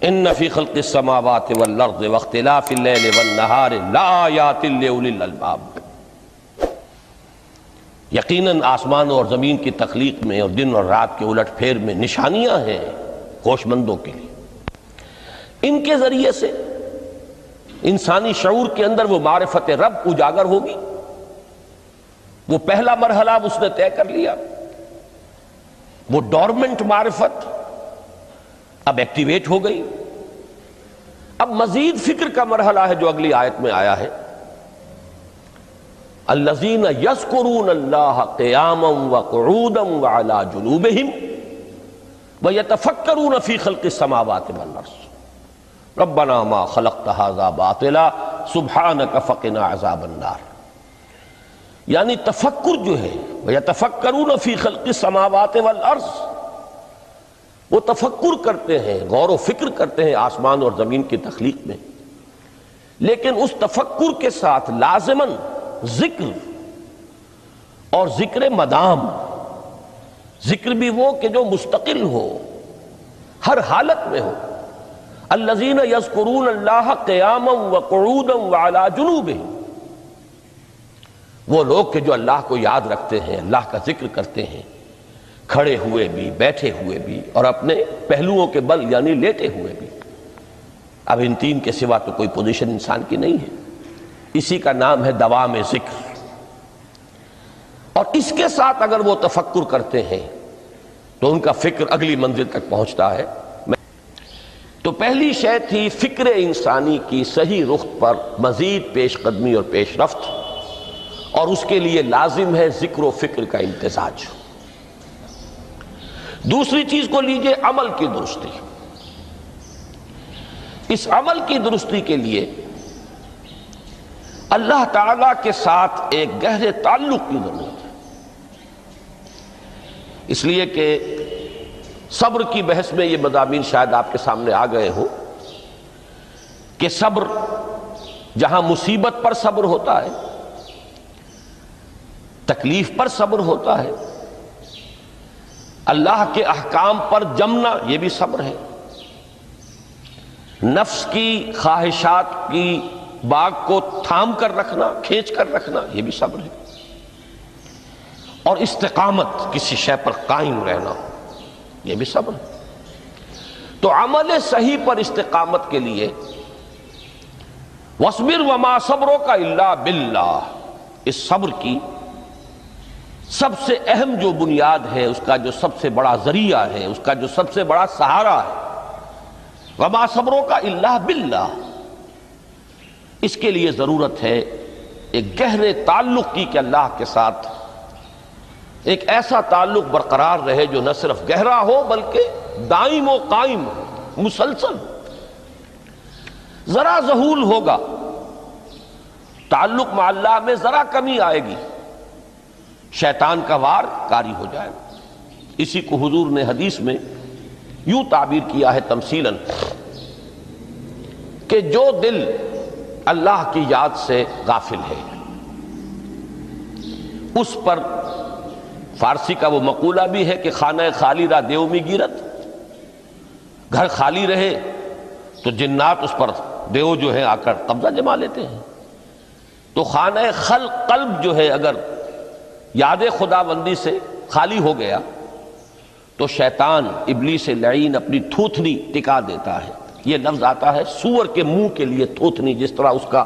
ان فی خلق السماوات والارض واختلاف اللیل والنہار لآیات لأولی الالباب، یقیناً آسمان اور زمین کی تخلیق میں اور دن اور رات کے الٹ پھیر میں نشانیاں ہیں ہوش مندوں کے لیے۔ ان کے ذریعے سے انسانی شعور کے اندر وہ معرفت رب اجاگر ہوگی۔ وہ پہلا مرحلہ اس نے طے کر لیا، وہ ڈورمنٹ معرفت اب ایکٹیویٹ ہو گئی۔ اب مزید فکر کا مرحلہ ہے جو اگلی آیت میں آیا ہے، الذین یذکرون اللہ قیاما وقعودا وعلی جنوبہم ویتفکرون فی خلق السماوات والارض ربنا ما خلقت ھذا باطلا سبحانک فقنا عذاب النار۔ یعنی تفکر جو ہے ویتفکرون فی خلق السماوات والارض، وہ تفکر کرتے ہیں، غور و فکر کرتے ہیں آسمان اور زمین کی تخلیق میں، لیکن اس تفکر کے ساتھ لازماً ذکر اور ذکر مدام، ذکر بھی وہ کہ جو مستقل ہو، ہر حالت میں ہو۔ الذین یذکرون اللہ قیاما وقعودا وعلی جنوبہم، وہ لوگ کہ جو اللہ کو یاد رکھتے ہیں، اللہ کا ذکر کرتے ہیں، کھڑے ہوئے بھی، بیٹھے ہوئے بھی، اور اپنے پہلوؤں کے بل یعنی لیٹے ہوئے بھی۔ اب ان تین کے سوا تو کوئی پوزیشن انسان کی نہیں ہے، اسی کا نام ہے دوام ذکر۔ اور اس کے ساتھ اگر وہ تفکر کرتے ہیں تو ان کا فکر اگلی منزل تک پہنچتا ہے۔ تو پہلی شے تھی فکر انسانی کی صحیح رخ پر مزید پیش قدمی اور پیش رفت، اور اس کے لیے لازم ہے ذکر و فکر کا امتزاج۔ دوسری چیز کو لیجئے عمل کی درستی۔ اس عمل کی درستی کے لیے اللہ تعالیٰ کے ساتھ ایک گہرے تعلق کی ضرورت ہے، اس لیے کہ صبر کی بحث میں یہ مضامین شاید آپ کے سامنے آ گئے ہوں کہ صبر، جہاں مصیبت پر صبر ہوتا ہے، تکلیف پر صبر ہوتا ہے، اللہ کے احکام پر جمنا یہ بھی صبر ہے، نفس کی خواہشات کی باغ کو تھام کر رکھنا، کھینچ کر رکھنا یہ بھی صبر ہے، اور استقامت کسی شے پر قائم رہنا یہ بھی صبر ہے۔ تو عمل صحیح پر استقامت کے لیے وَاصْبِرْ وَمَا صَبْرُكَ إِلَّا بِاللَّهِ، اس صبر کی سب سے اہم جو بنیاد ہے، اس کا جو سب سے بڑا ذریعہ ہے، اس کا جو سب سے بڑا سہارا ہے، وَمَا صَبْرُكَ إِلَّا بِاللَّهِ، اس کے لیے ضرورت ہے ایک گہرے تعلق کی کہ اللہ کے ساتھ ایک ایسا تعلق برقرار رہے جو نہ صرف گہرا ہو بلکہ دائم و قائم ہو، مسلسل۔ ذرا ذہول ہوگا تعلق مع اللہ میں، ذرا کمی آئے گی، شیطان کا وار کاری ہو جائے گا۔ اسی کو حضور نے حدیث میں یوں تعبیر کیا ہے تمثیلاً کہ جو دل اللہ کی یاد سے غافل ہے، اس پر فارسی کا وہ مقولہ بھی ہے کہ خانہ خالی را دیو می گیرت، گھر خالی رہے تو جنات اس پر دیو جو ہے آ کر قبضہ جما لیتے ہیں۔ تو خانہ قلب جو ہے اگر یاد خداوندی سے خالی ہو گیا تو شیطان ابلیس لعین اپنی تھوتنی ٹکا دیتا ہے۔ یہ لفظ آتا ہے سور کے منہ کے لیے تھوتنی، جس طرح اس کا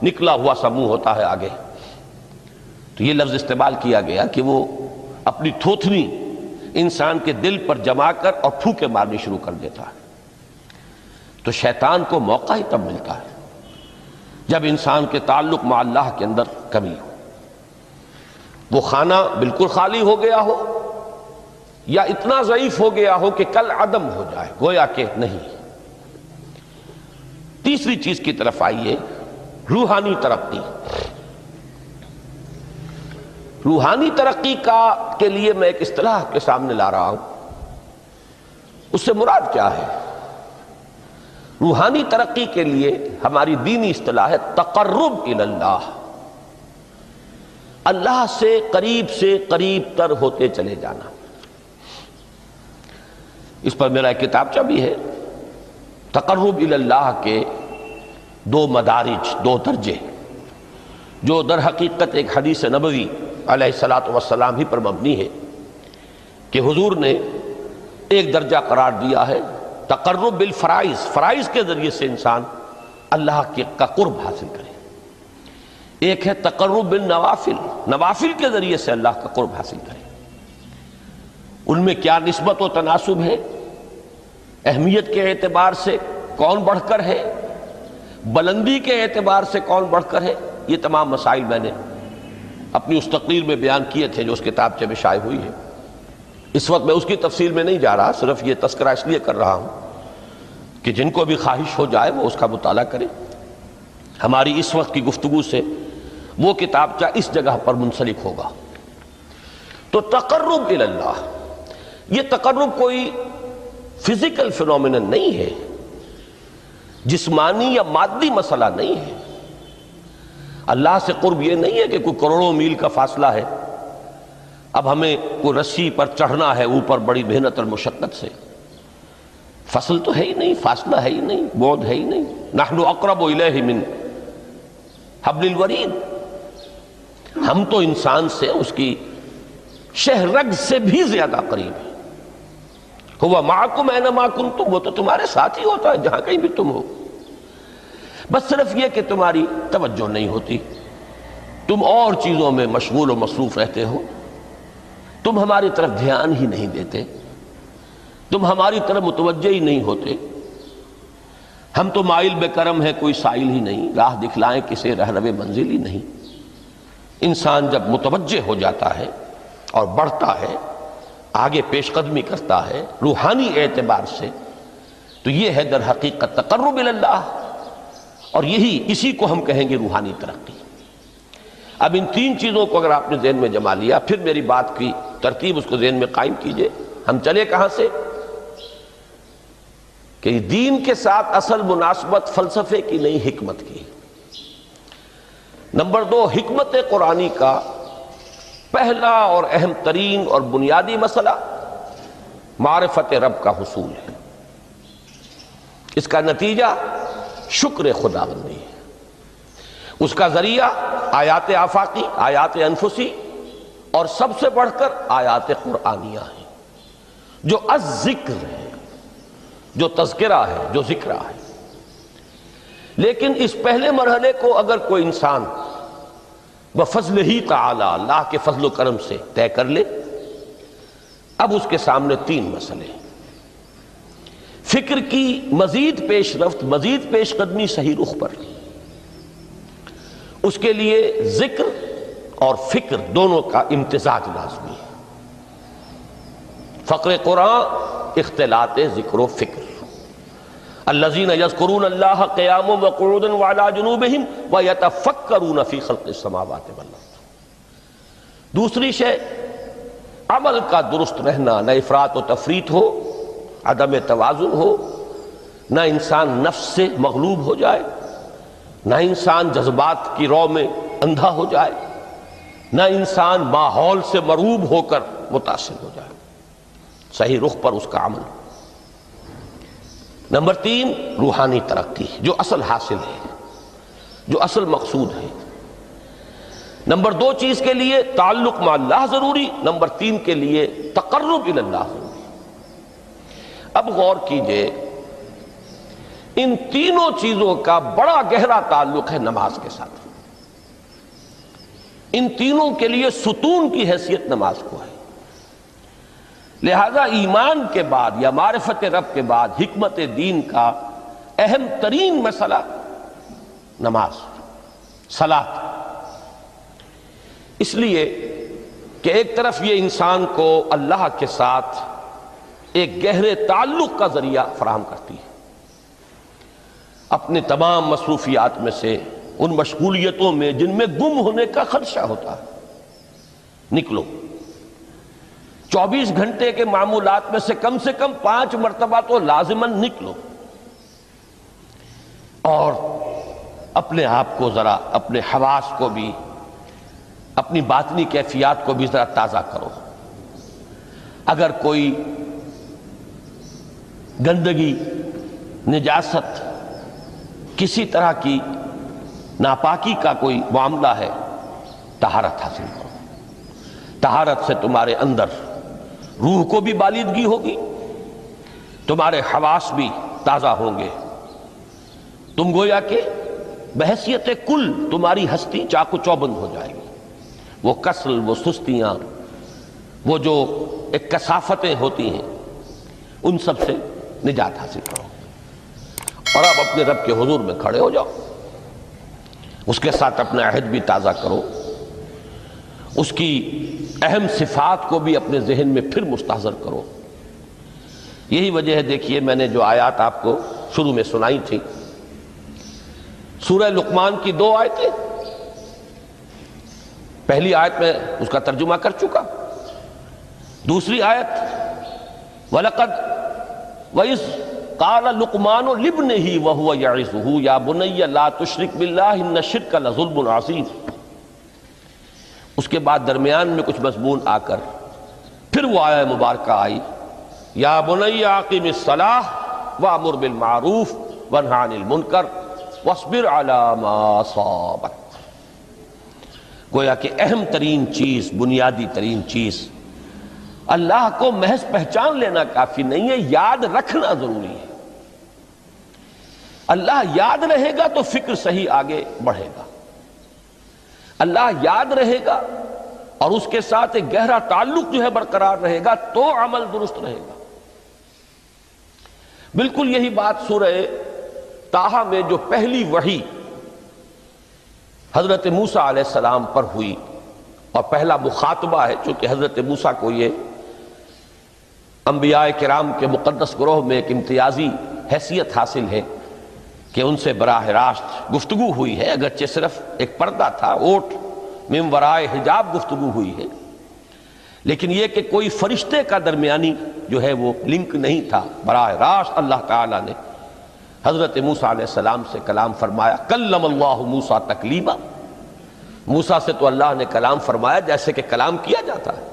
نکلا ہوا سا منہ ہوتا ہے آگے، تو یہ لفظ استعمال کیا گیا کہ وہ اپنی تھوتنی انسان کے دل پر جما کر اور پھونکے مارنی شروع کر دیتا ہے۔ تو شیطان کو موقع ہی تب ملتا ہے جب انسان کے تعلق مع اللہ کے اندر کمی ہو، وہ خانہ بالکل خالی ہو گیا ہو یا اتنا ضعیف ہو گیا ہو کہ کل عدم ہو جائے، گویا کہ نہیں۔ تیسری چیز کی طرف آئیے، روحانی ترقی۔ روحانی ترقی کے لیے میں ایک اصطلاح کے سامنے لا رہا ہوں، اس سے مراد کیا ہے؟ روحانی ترقی کے لیے ہماری دینی اصطلاح ہے تقرب الی اللہ، اللہ سے قریب تر ہوتے چلے جانا۔ اس پر میرا ایک کتابچہ بھی ہے، تقرب الی اللہ کے دو مدارج، دو درجے، جو در حقیقت ایک حدیث نبوی علیہ الصلاۃ والسلام ہی پر مبنی ہے، کہ حضور نے ایک درجہ قرار دیا ہے تقرب بالفرائض، فرائض کے ذریعے سے انسان اللہ کا قرب حاصل کرے۔ ایک ہے تقرب بالنوافل، نوافل کے ذریعے سے اللہ کا قرب حاصل کرے۔ ان میں کیا نسبت و تناسب ہے، اہمیت کے اعتبار سے کون بڑھ کر ہے، بلندی کے اعتبار سے کون بڑھ کر ہے، یہ تمام مسائل میں نے اپنی اس تقریر میں بیان کیے تھے جو اس کتابچے میں شائع ہوئی ہے۔ اس وقت میں اس کی تفصیل میں نہیں جا رہا، صرف یہ تذکرہ اس لیے کر رہا ہوں کہ جن کو بھی خواہش ہو جائے وہ اس کا مطالعہ کرے۔ ہماری اس وقت کی گفتگو سے وہ کتابچہ اس جگہ پر منسلک ہوگا۔ تو تقرب الی اللہ، یہ تقرب کوئی فزیکل فینومینن نہیں ہے، جسمانی یا مادی مسئلہ نہیں ہے۔ اللہ سے قرب یہ نہیں ہے کہ کوئی کروڑوں میل کا فاصلہ ہے، اب ہمیں کوئی رسی پر چڑھنا ہے اوپر بڑی محنت اور مشقت سے۔ فصل تو ہے ہی نہیں، فاصلہ ہے ہی نہیں، بعد ہے ہی نہیں۔ نحن اقرب الیہ من حبل الورید، ہم تو انسان سے اس کی شہرگ سے بھی زیادہ قریب ہیں۔ ہوا معکم اینما کنتم، وہ تو تمہارے ساتھ ہی ہوتا ہے جہاں کہیں بھی تم ہو، بس صرف یہ کہ تمہاری توجہ نہیں ہوتی، تم اور چیزوں میں مشغول و مصروف رہتے ہو، تم ہماری طرف دھیان ہی نہیں دیتے، تم ہماری طرف متوجہ ہی نہیں ہوتے۔ ہم تو مائل بے کرم ہے، کوئی سائل ہی نہیں، راہ دکھلائیں کسے رہنو منزل ہی نہیں۔ انسان جب متوجہ ہو جاتا ہے اور بڑھتا ہے، آگے پیش قدمی کرتا ہے روحانی اعتبار سے، تو یہ ہے در حقیقت تقرب الی اللہ، اور اسی کو ہم کہیں گے روحانی ترقی۔ اب ان تین چیزوں کو اگر آپ نے ذہن میں جما لیا، پھر میری بات کی ترتیب اس کو ذہن میں قائم کیجئے۔ ہم چلے کہاں سے؟ کہ دین کے ساتھ اصل مناسبت فلسفے کی نہیں، حکمت کی۔ نمبر 2، حکمت قرآنی کا پہلا اور اہم ترین اور بنیادی مسئلہ معرفت رب کا حصول ہے۔ اس کا نتیجہ شکر خداوندی ہے، اس کا ذریعہ آیات آفاقی، آیات انفسی، اور سب سے بڑھ کر آیات قرآنیہ ہیں جو الذکر ہے، جو تذکرہ ہے، جو ذکرہ ہے۔ لیکن اس پہلے مرحلے کو اگر کوئی انسان بفضل ہی تعالی، اللہ کے فضل و کرم سے طے کر لے، اب اس کے سامنے تین مسئلے، فکر کی مزید پیش رفت، مزید پیش قدمی صحیح رخ پر، اس کے لیے ذکر اور فکر دونوں کا امتزاج لازمی ہے۔ فقر قرآن اختلاط ذکر و فکر۔ الذین یذکرون اللہ قیاما وقعودا وعلی جنوبہم ویتفکرون فی خلق السماوات والارض۔ دوسری شے عمل کا درست رہنا، نہ افراط و تفریط ہو، عدم توازن ہو، نہ انسان نفس سے مغلوب ہو جائے، نہ انسان جذبات کی رو میں اندھا ہو جائے، نہ انسان ماحول سے مرعوب ہو کر متاثر ہو جائے، صحیح رخ پر اس کا عمل۔ نمبر 3، روحانی ترقی، جو اصل حاصل ہے، جو اصل مقصود ہے۔ نمبر 2 چیز کے لیے تعلق مع اللہ ضروری، نمبر 3 کے لیے تقرب الی اللہ ضروری۔ اب غور کیجئے، ان تینوں چیزوں کا بڑا گہرا تعلق ہے نماز کے ساتھ۔ ان تینوں کے لیے ستون کی حیثیت نماز کو ہے۔ لہذا ایمان کے بعد یا معرفت رب کے بعد حکمت دین کا اہم ترین مسئلہ نماز، صلاۃ۔ اس لیے کہ ایک طرف یہ انسان کو اللہ کے ساتھ ایک گہرے تعلق کا ذریعہ فراہم کرتی ہے۔ اپنے تمام مصروفیات میں سے، ان مشغولیتوں میں جن میں گم ہونے کا خدشہ ہوتا ہے، نکلو۔ 24 گھنٹے کے معمولات میں سے کم 5 مرتبہ تو لازماً نکلو، اور اپنے آپ کو ذرا، اپنے حواس کو بھی، اپنی باطنی کیفیات کو بھی ذرا تازہ کرو۔ اگر کوئی گندگی نجاست، کسی طرح کی ناپاکی کا کوئی معاملہ ہے، طہارت حاصل کرو۔ طہارت سے تمہارے اندر روح کو بھی بالیدگی ہوگی، تمہارے حواس بھی تازہ ہوں گے، تم گویا کہ بحیثیت کل تمہاری ہستی چاق و چوبند ہو جائے گی۔ وہ کسل، وہ سستیاں، وہ جو ایک کثافتیں ہوتی ہیں، ان سب سے نجات حاصل کرو، اور اب اپنے رب کے حضور میں کھڑے ہو جاؤ، اس کے ساتھ اپنا عہد بھی تازہ کرو، اس کی اہم صفات کو بھی اپنے ذہن میں پھر مستحضر کرو۔ یہی وجہ ہے، دیکھیے میں نے جو آیات آپ کو شروع میں سنائی تھی، سورہ لقمان کی 2 آیتیں، پہلی آیت میں اس کا ترجمہ کر چکا، دوسری آیت وَلَقَدْ وَإِذْ قَالَ لُقْمَانُ لِابْنِهِ وَهُوَ يَعِظُهُ يَا بُنَيَّ لَا تُشْرِكْ بِاللَّهِ إِنَّ الشِّرْكَ لَظُلْمٌ عَظِيمٌ۔ اس کے بعد درمیان میں کچھ مضمون آ کر پھر وہ آیہ مبارکہ آئی، یا بنی اقم الصلاۃ وامر بالمعروف وانہی عن المنکر واصبر علی ما اصابک۔ گویا کہ اہم ترین چیز، بنیادی ترین چیز، اللہ کو محض پہچان لینا کافی نہیں ہے، یاد رکھنا ضروری ہے۔ اللہ یاد رہے گا تو فکر صحیح آگے بڑھے گا، اللہ یاد رہے گا اور اس کے ساتھ ایک گہرا تعلق جو ہے برقرار رہے گا تو عمل درست رہے گا۔ بالکل یہی بات سورہ طٰہٰ میں جو پہلی وحی حضرت موسیٰ علیہ السلام پر ہوئی، اور پہلا مخاطبہ ہے، چونکہ حضرت موسیٰ کو یہ انبیاء کرام کے مقدس گروہ میں ایک امتیازی حیثیت حاصل ہے کہ ان سے براہ راست گفتگو ہوئی ہے، اگرچہ صرف ایک پردہ تھا، اوٹ من ورائے حجاب گفتگو ہوئی ہے، لیکن یہ کہ کوئی فرشتے کا درمیانی جو ہے وہ لنک نہیں تھا، براہ راست اللہ تعالیٰ نے حضرت موسیٰ علیہ السلام سے کلام فرمایا۔ کلم اللہ موسیٰ تکلیما، موسیٰ سے تو اللہ نے کلام فرمایا جیسے کہ کلام کیا جاتا ہے۔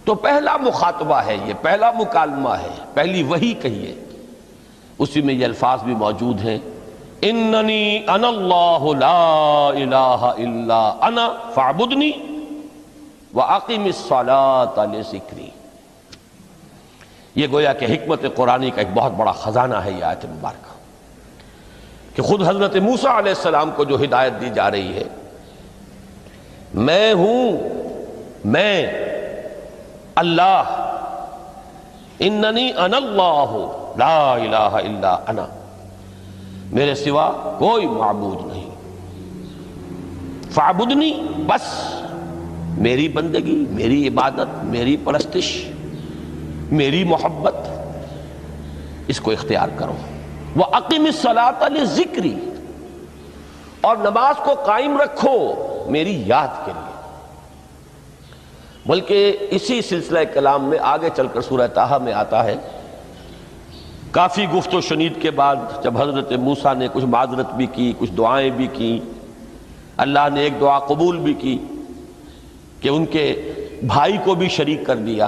تو پہلا مخاطبہ ہے، یہ پہلا مکالمہ ہے، پہلی وحی کہیے، اسی میں یہ الفاظ بھی موجود ہیں، اننی انا اللہ لا الہ الا انا فاعبدنی واقم الصلاۃ لذکری۔ یہ گویا کہ حکمت قرآنی کا ایک بہت بڑا خزانہ ہے یہ آیت مبارکہ، کہ خود حضرت موسیٰ علیہ السلام کو جو ہدایت دی جا رہی ہے، میں ہوں، میں اللہ، اننی انا اللہ لا الہ الا انا، میرے سوا کوئی معبود نہیں، فاعبدنی، بس میری بندگی، میری عبادت، میری پرستش، میری محبت، اس کو اختیار کرو۔ وَأَقِمِ الصَّلَاةَ لِذِكْرِي، اور نماز کو قائم رکھو میری یاد کے لیے۔ بلکہ اسی سلسلہ کلام میں آگے چل کر سورہ طٰہٰ میں آتا ہے، کافی گفت و شنید کے بعد جب حضرت موسیٰ نے کچھ معذرت بھی کی، کچھ دعائیں بھی کی، اللہ نے ایک دعا قبول بھی کی کہ ان کے بھائی کو بھی شریک کر دیا،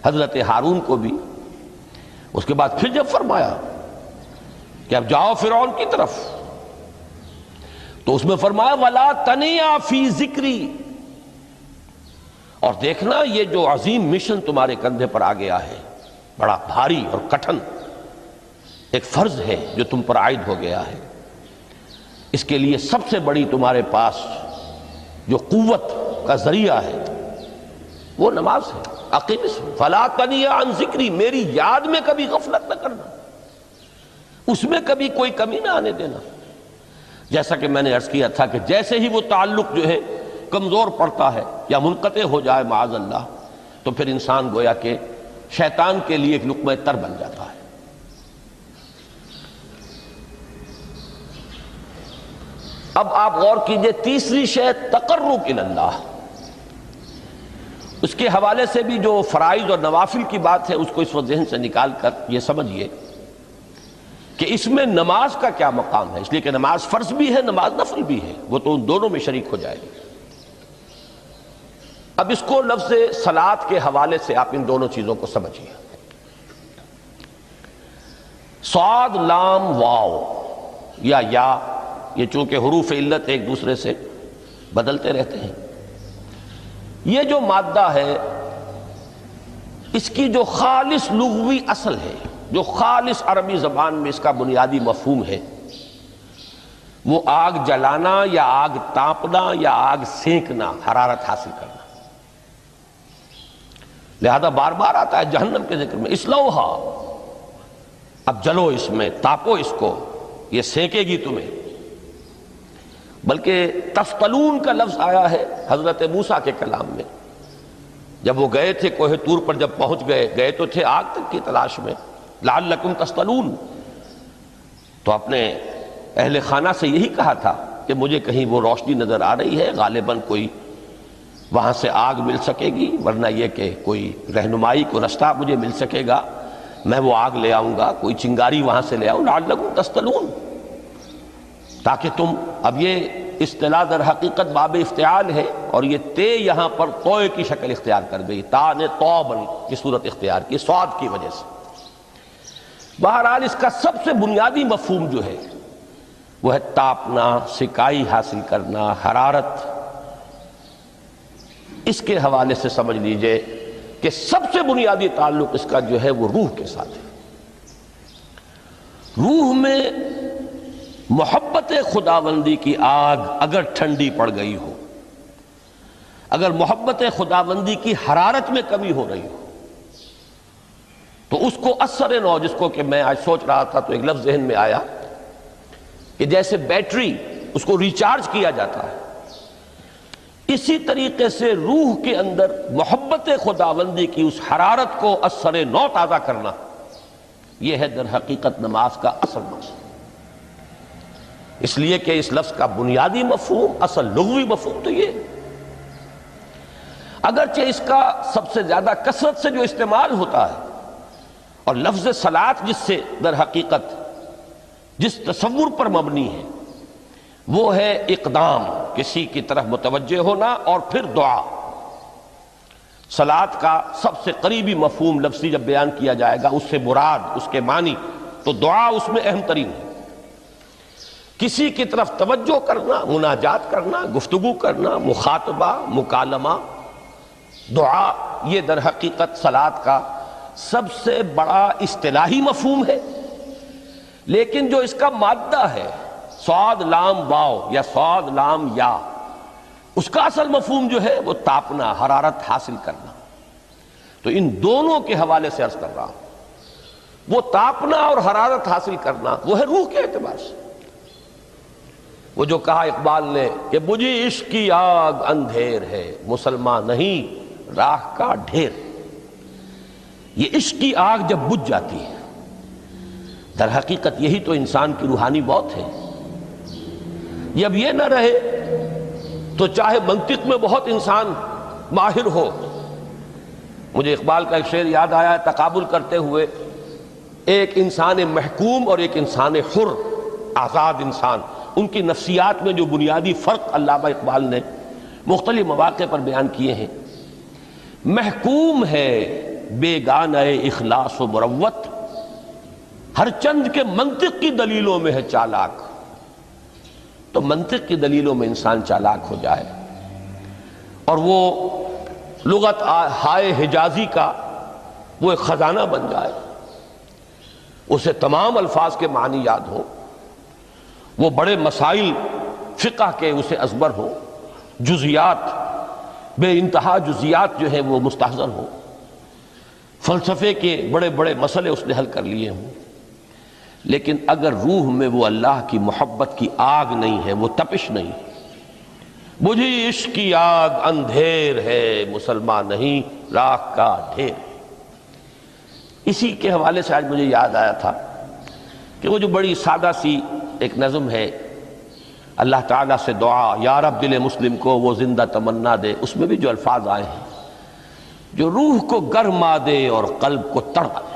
حضرت ہارون کو بھی۔ اس کے بعد پھر جب فرمایا کہ اب جاؤ فرعون کی طرف، تو اس میں فرمایا وَلَا تَنِيَا فِي ذِكْرِي، اور دیکھنا یہ جو عظیم مشن تمہارے کندھے پر آ گیا ہے، بڑا بھاری اور کٹھن ایک فرض ہے جو تم پر عائد ہو گیا ہے، اس کے لیے سب سے بڑی تمہارے پاس جو قوت کا ذریعہ ہے وہ نماز ہے۔ اقیم فلا تنیا عن ذکری، میری یاد میں کبھی غفلت نہ کرنا، اس میں کبھی کوئی کمی نہ آنے دینا۔ جیسا کہ میں نے عرض کیا تھا کہ جیسے ہی وہ تعلق جو ہے کمزور پڑتا ہے یا منقطع ہو جائے معاذ اللہ، تو پھر انسان گویا کہ شیطان کے لیے ایک لقمہ تر بن جاتا ہے۔ اب آپ غور کیجئے، تیسری شے تقرب الی اللہ، اس کے حوالے سے بھی جو فرائض اور نوافل کی بات ہے اس کو اس وقت ذہن سے نکال کر یہ سمجھیے کہ اس میں نماز کا کیا مقام ہے، اس لیے کہ نماز فرض بھی ہے، نماز نفل بھی ہے، وہ تو ان دونوں میں شریک ہو جائے گی۔ اب اس کو لفظ صلاۃ کے حوالے سے آپ ان دونوں چیزوں کو سمجھیے۔ صاد لام واو یا یہ چونکہ حروف علت ایک دوسرے سے بدلتے رہتے ہیں، یہ جو مادہ ہے اس کی جو خالص لغوی اصل ہے، جو خالص عربی زبان میں اس کا بنیادی مفہوم ہے، وہ آگ جلانا یا آگ تاپنا یا آگ سینکنا، حرارت حاصل کرنا۔ لہذا بار بار آتا ہے جہنم کے ذکر میں، اسلوہا، اب جلو اس میں، تاپو اس کو، یہ سینکے گی تمہیں۔ بلکہ تفتلون کا لفظ آیا ہے حضرت موسیٰ کے کلام میں، جب وہ گئے تھے کوہ طور پر، جب پہنچ گئے تو تھے آگ تک کی تلاش میں، لعلکم تستلون، تو اپنے اہل خانہ سے یہی کہا تھا کہ مجھے کہیں وہ روشنی نظر آ رہی ہے، غالباً کوئی وہاں سے آگ مل سکے گی، ورنہ یہ کہ کوئی رہنمائی کو رستہ مجھے مل سکے گا، میں وہ آگ لے آؤں گا، کوئی چنگاری وہاں سے لے آؤں، لعلکم تستلون، تاکہ تم، اب یہ اصطلاح در حقیقت باب افتعال ہے، اور یہ تے یہاں پر توئے کی شکل اختیار کر گئی، تا نے توبن کی صورت اختیار کی صاد کی وجہ سے۔ بہرحال اس کا سب سے بنیادی مفہوم جو ہے وہ ہے تاپنا، سکائی حاصل کرنا، حرارت۔ اس کے حوالے سے سمجھ لیجئے کہ سب سے بنیادی تعلق اس کا جو ہے وہ روح کے ساتھ ہے۔ روح میں محبت خداوندی کی آگ اگر ٹھنڈی پڑ گئی ہو، اگر محبت خداوندی کی حرارت میں کمی ہو رہی ہو، تو اس کو اثر نو، جس کو کہ میں آج سوچ رہا تھا تو ایک لفظ ذہن میں آیا کہ جیسے بیٹری اس کو ریچارج کیا جاتا ہے، اسی طریقے سے روح کے اندر محبت خداوندی کی اس حرارت کو اثر نو تازہ کرنا، یہ ہے در حقیقت نماز کا اصل مقصد۔ اس لیے کہ اس لفظ کا بنیادی مفہوم، اصل لغوی مفہوم تو یہ، اگرچہ اس کا سب سے زیادہ کثرت سے جو استعمال ہوتا ہے، اور لفظ صلاۃ جس سے در حقیقت جس تصور پر مبنی ہے وہ ہے اقدام، کسی کی طرف متوجہ ہونا اور پھر دعا۔ صلاۃ کا سب سے قریبی مفہوم لفظی جب بیان کیا جائے گا، اس سے مراد، اس کے معنی، تو دعا اس میں اہم ترین ہے۔ کسی کی طرف توجہ کرنا، مناجات کرنا، گفتگو کرنا، مخاطبہ، مکالمہ، دعا، یہ در حقیقت صلاۃ کا سب سے بڑا اصطلاحی مفہوم ہے۔ لیکن جو اس کا مادہ ہے، صاد لام واو یا صاد لام یا، اس کا اصل مفہوم جو ہے وہ تاپنا، حرارت حاصل کرنا۔ تو ان دونوں کے حوالے سے عرض کر رہا ہوں، وہ تاپنا اور حرارت حاصل کرنا وہ ہے روح کے اعتبار سے۔ وہ جو کہا اقبال نے کہ مجھے عشق کی آگ اندھیر ہے، مسلمان نہیں راہ کا ڈھیر۔ یہ عشق کی آگ جب بجھ جاتی ہے، در حقیقت یہی تو انسان کی روحانی موت ہے۔ جب یہ نہ رہے تو چاہے منطق میں بہت انسان ماہر ہو، مجھے اقبال کا ایک شعر یاد آیا ہے تقابل کرتے ہوئے، ایک انسان محکوم اور ایک انسان حر، آزاد انسان، ان کی نفسیات میں جو بنیادی فرق علامہ اقبال نے مختلف مواقع پر بیان کیے ہیں۔ محکوم ہے بیگانہ اخلاص و مروت، ہر چند کے منطق کی دلیلوں میں ہے چالاک۔ تو منطق کی دلیلوں میں انسان چالاک ہو جائے اور وہ لغت ہائے حجازی کا وہ ایک خزانہ بن جائے، اسے تمام الفاظ کے معنی یاد ہوں، وہ بڑے مسائل فقہ کے اسے ازبر ہوں، جزیات، بے انتہا جزیات جو ہیں وہ مستحضر ہوں، فلسفے کے بڑے بڑے مسئلے اس نے حل کر لیے ہوں، لیکن اگر روح میں وہ اللہ کی محبت کی آگ نہیں ہے، وہ تپش نہیں، مجھے عشق کی آگ اندھیر ہے، مسلمان نہیں راہ کا ڈھیر۔ اسی کے حوالے سے آج مجھے یاد آیا تھا کہ وہ جو بڑی سادہ سی ایک نظم ہے، اللہ تعالیٰ سے دعا، یا رب دل مسلم کو وہ زندہ تمنا دے، اس میں بھی جو الفاظ آئے ہیں، جو روح کو گرما دے اور قلب کو تڑپا دے،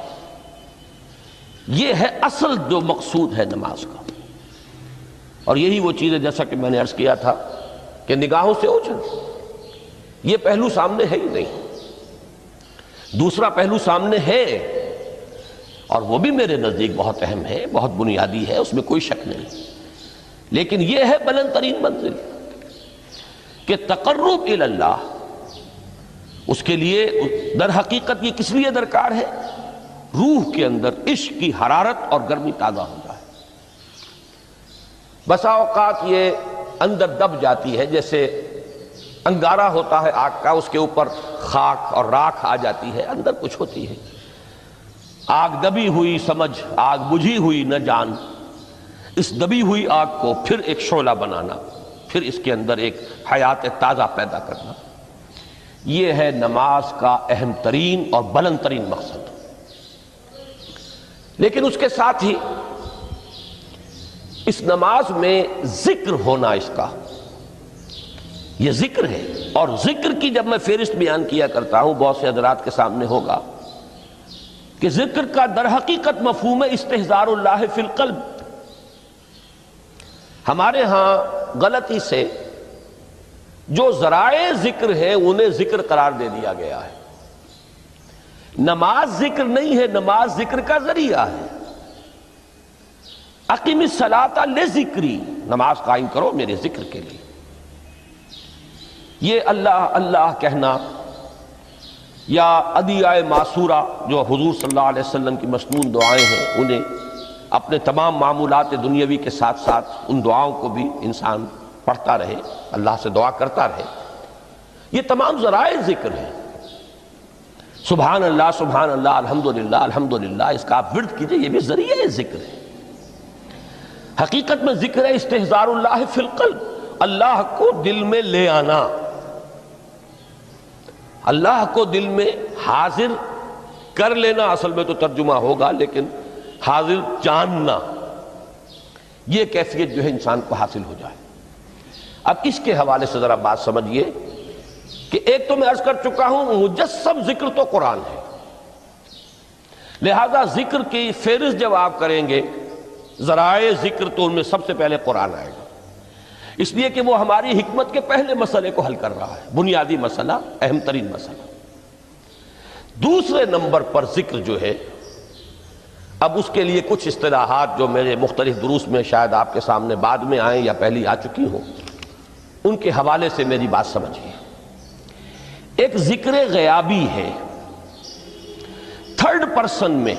یہ ہے اصل جو مقصود ہے نماز کا۔ اور یہی وہ چیز ہے جیسا کہ میں نے عرض کیا تھا کہ نگاہوں سے اوجھل، یہ پہلو سامنے ہے ہی نہیں۔ دوسرا پہلو سامنے ہے، اور وہ بھی میرے نزدیک بہت اہم ہے، بہت بنیادی ہے، اس میں کوئی شک نہیں، لیکن یہ ہے بلند ترین منزل کہ تقرب الی اللہ، اس کے لیے در حقیقت یہ کس لیے درکار ہے؟ روح کے اندر عشق کی حرارت اور گرمی تازہ ہو جائے۔ بسا اوقات یہ اندر دب جاتی ہے، جیسے انگارہ ہوتا ہے آگ کا، اس کے اوپر خاک اور راکھ آ جاتی ہے، اندر کچھ ہوتی ہے۔ آگ دبی ہوئی سمجھ، آگ بجھی ہوئی نہ جان، اس دبی ہوئی آگ کو پھر ایک شعلہ بنانا، پھر اس کے اندر ایک حیات تازہ پیدا کرنا، یہ ہے نماز کا اہم ترین اور بلند ترین مقصد۔ لیکن اس کے ساتھ ہی اس نماز میں ذکر ہونا، اس کا یہ ذکر ہے، اور ذکر کی جب میں فہرست بیان کیا کرتا ہوں بہت سے حضرات کے سامنے ہوگا کہ ذکر کا در حقیقت مفہوم ہے استحضار اللہ فی القلب۔ ہمارے ہاں غلطی سے جو ذرائع ذکر ہیں انہیں ذکر قرار دے دیا گیا ہے۔ نماز ذکر نہیں ہے، نماز ذکر کا ذریعہ ہے۔ اقیم الصلاۃ لذکری، نماز قائم کرو میرے ذکر کے لیے۔ یہ اللہ اللہ کہنا یا ادعیہ معصورہ جو حضور صلی اللہ علیہ وسلم کی مسنون دعائیں ہیں، انہیں اپنے تمام معمولات دنیاوی کے ساتھ ساتھ ان دعاؤں کو بھی انسان پڑھتا رہے، اللہ سے دعا کرتا رہے، یہ تمام ذرائع ذکر ہیں۔ سبحان اللہ الحمدللہ الحمدللہ، اس کا آپ ورد کیجئے، یہ بھی ذریعہ ذکر ہے۔ حقیقت میں ذکر ہے استحضار اللہ فی القلب، اللہ کو دل میں لے آنا، اللہ کو دل میں حاضر کر لینا، اصل میں تو ترجمہ ہوگا، لیکن حاضر جاننا، یہ کیفیت جو ہے انسان کو حاصل ہو جائے۔ اب اس کے حوالے سے ذرا بات سمجھیے کہ ایک تو میں عرض کر چکا ہوں مجسم ذکر تو قرآن ہے، لہذا ذکر کی فہرست جب آپ کریں گے ذرائع ذکر تو ان میں سب سے پہلے قرآن آئے گا، اس لیے کہ وہ ہماری حکمت کے پہلے مسئلے کو حل کر رہا ہے، بنیادی مسئلہ، اہم ترین مسئلہ۔ دوسرے نمبر پر ذکر جو ہے، اب اس کے لیے کچھ اصطلاحات جو میرے مختلف دروس میں شاید آپ کے سامنے بعد میں آئیں یا پہلی آ چکی ہوں، ان کے حوالے سے میری بات سمجھیے۔ ایک ذکر غیابی ہے، تھرڈ پرسن میں،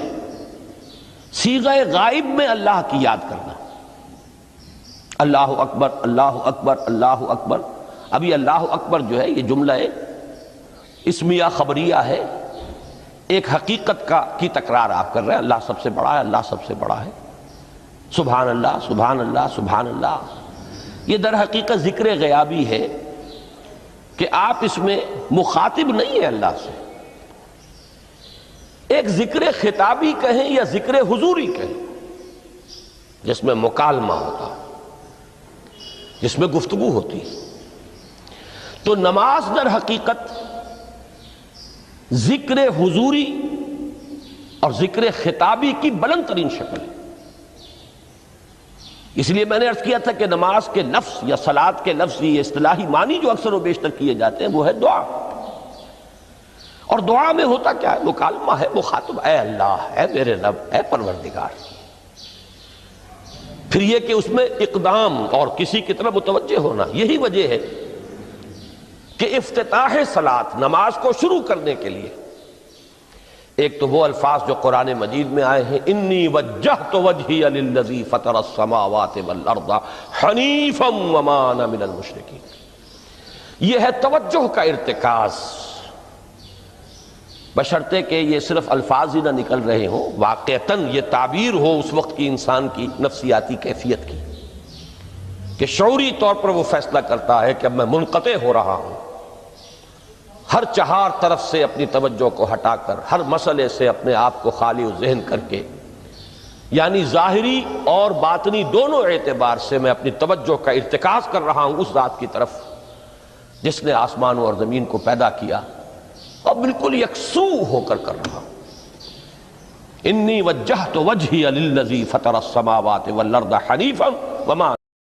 صیغہ غائب میں اللہ کی یاد کرنا، اللہ اکبر اللہ اکبر اللہ اکبر۔ ابھی اللہ اکبر جو ہے یہ جملہ اسمیہ خبریہ ہے، ایک حقیقت کی تکرار آپ کر رہے ہیں، اللہ سب سے بڑا ہے، اللہ سب سے بڑا ہے، سبحان اللہ سبحان اللہ سبحان اللہ۔ یہ در حقیقت ذکر غیابی ہے کہ آپ اس میں مخاطب نہیں ہیں اللہ سے، ایک ذکر خطابی کہیں یا ذکر حضوری کہیں، جس میں مکالمہ ہوتا، جس میں گفتگو ہوتی۔ تو نماز در حقیقت ذکر حضوری اور ذکر خطابی کی بلند ترین شکل ہے۔ اس لیے میں نے عرض کیا تھا کہ نماز کے لفظ یا صلاۃ کے لفظ، یہ اصطلاحی معنی جو اکثر و بیشتر کیے جاتے ہیں وہ ہے دعا، اور دعا میں ہوتا کیا ہے؟ مکالمہ ہے، مخاطب، اے اللہ، اے میرے رب، اے پروردگار۔ پھر یہ کہ اس میں اقدام اور کسی کی طرف متوجہ ہونا، یہی وجہ ہے کہ افتتاح صلاۃ، نماز کو شروع کرنے کے لیے ایک تو وہ الفاظ جو قرآن مجید میں آئے ہیں، انی وجہت وجہی للذی فطر السماوات والارض حنیفا وما انا من المشرکین، یہ ہے توجہ کا ارتکاز، بشرطے کہ یہ صرف الفاظ ہی نہ نکل رہے ہوں، واقعتاً یہ تعبیر ہو اس وقت کی انسان کی نفسیاتی کیفیت کی، کہ شعوری طور پر وہ فیصلہ کرتا ہے کہ اب میں منقطع ہو رہا ہوں، ہر چہار طرف سے اپنی توجہ کو ہٹا کر، ہر مسئلے سے اپنے آپ کو خالی و ذہن کر کے، یعنی ظاہری اور باطنی دونوں اعتبار سے میں اپنی توجہ کا ارتکاز کر رہا ہوں اس ذات کی طرف جس نے آسمانوں اور زمین کو پیدا کیا، اور بالکل یکسو ہو کر رہا ہوں۔ انی وجہت وجہی للذی فطر السماوات والارض حنیفا وما